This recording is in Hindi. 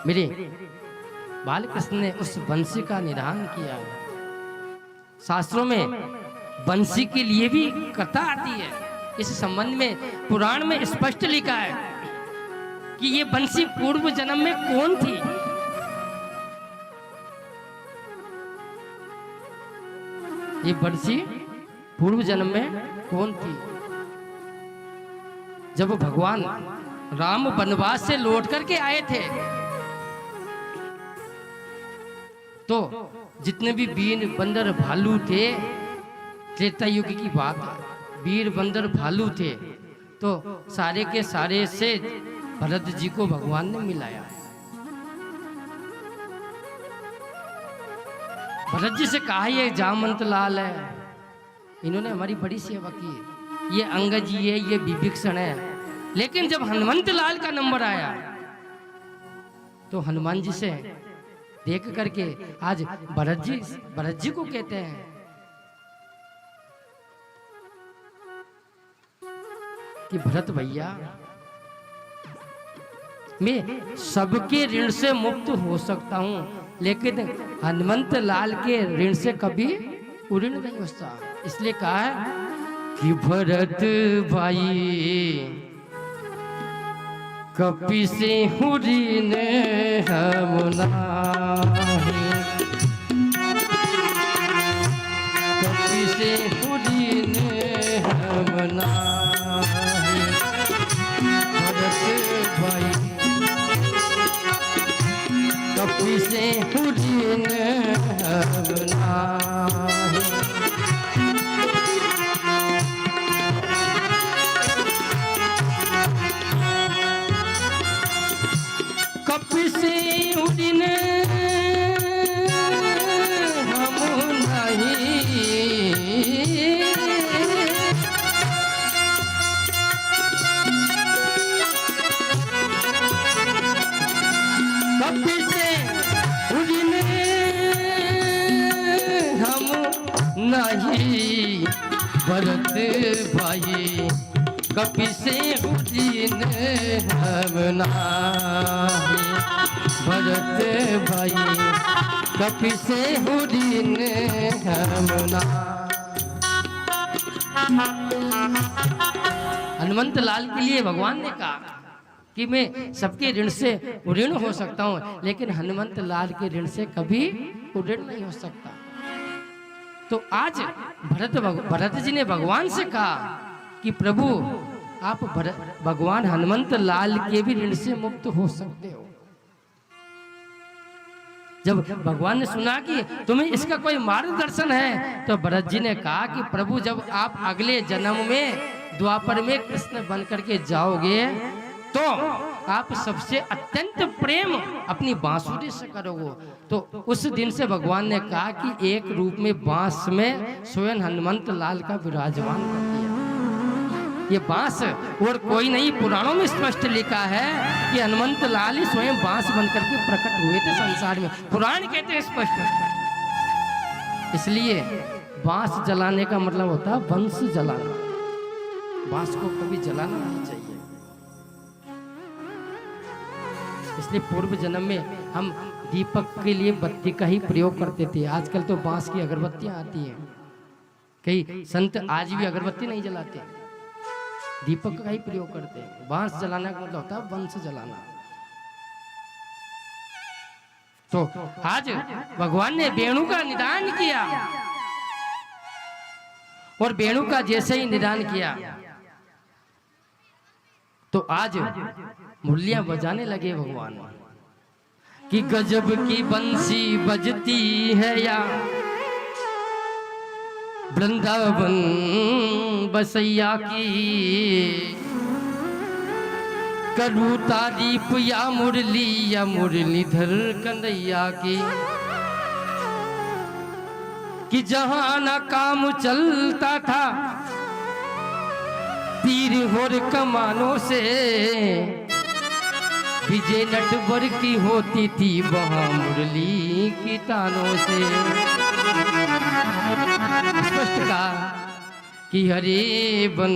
मेरे बालकृष्ण ने उस बंसी का निदान किया। शास्त्रों में बंसी के लिए भी कथा आती है। इस संबंध में पुराण में स्पष्ट लिखा है कि ये बंसी पूर्व जन्म में कौन थी। ये बंसी पूर्व जन्म में कौन थी। जब भगवान राम वनवास से लौट करके आए थे तो जितने भी वीर बंदर भालू थे, त्रेता युग की बात है, वीर बंदर भालू थे, तो सारे के सारे से भरत जी को भगवान ने मिलाया। भरत जी से कहा ये जामवंत लाल है, इन्होंने हमारी बड़ी सेवा की है, ये अंगद जी है, ये विभीषण है। लेकिन जब हनुमंत लाल का नंबर आया तो हनुमान जी से देख करके आज भरत जी को कहते हैं कि भरत भैया मैं सबके ऋण से मुक्त हो सकता हूं, लेकिन हनुमंत लाल के ऋण से कभी ऋण नहीं हो सकता। इसलिए कहा है कि भरत भाई कपि से ऋण हम नाही, कपि से ऋण हम नाही। भरत भाई कपि से ऋण हम नाही। कपि से ऋण हम नहीं, कपि से ऋण हम नहीं। भरत भाई कपि से ऋण हम नाही। भरत भाई कपि से ऋण हम नाही। हनुमंत लाल के लिए भगवान ने कहा कि मैं सबके ऋण से ऋण हो सकता हूं, लेकिन हनुमंत लाल के ऋण से कभी ऋण नहीं हो सकता। तो आज भरत जी ने भगवान से कहा कि प्रभु आप भगवान हनुमंत लाल के भी ऋण से मुक्त हो सकते हो। जब भगवान ने सुना कि तुम्हें इसका कोई मार्गदर्शन है तो भरत जी ने कहा कि प्रभु जब आप अगले जन्म में द्वापर में कृष्ण बन करके जाओगे तो आप सबसे अत्यंत प्रेम अपनी बांसुरी से करोगे। तो उस दिन से भगवान ने कहा कि एक रूप में बांस में स्वयं हनुमंत लाल का विराजमान कर दिया। ये बांस और कोई नहीं, पुराणों में स्पष्ट लिखा है कि हनुमंत लाल ही स्वयं बांस बनकर के प्रकट हुए थे संसार में। पुराण कहते हैं स्पष्ट। इसलिए बांस जलाने का मतलब होता है वंश जलाना। बांस को कभी जलाना नहीं चाहिए। इसलिए पूर्व जन्म में हम दीपक के लिए बत्ती का ही प्रयोग करते थे। आजकल तो बांस की अगरबत्तियां आती हैं। कई संत आज भी अगरबत्ती नहीं जलाते, दीपक का ही प्रयोग करते हैं। बांस जलाना का मतलब होता है वंश जलाना। तो आज भगवान ने वेणु का निदान किया और वेणु का जैसे ही निदान किया तो आज मुरलियां बजाने लगे भगवान कि गजब की बंसी बजती है या वृंदावन बसैया की, करूँ तारीफ या मुरलीधर कन्हैया की। कि जहां ना काम चलता था तीर और कमानों से, विजय नटवर की होती थी वहां मुरली की तानों से। स्पष्ट कहा कि हरे बन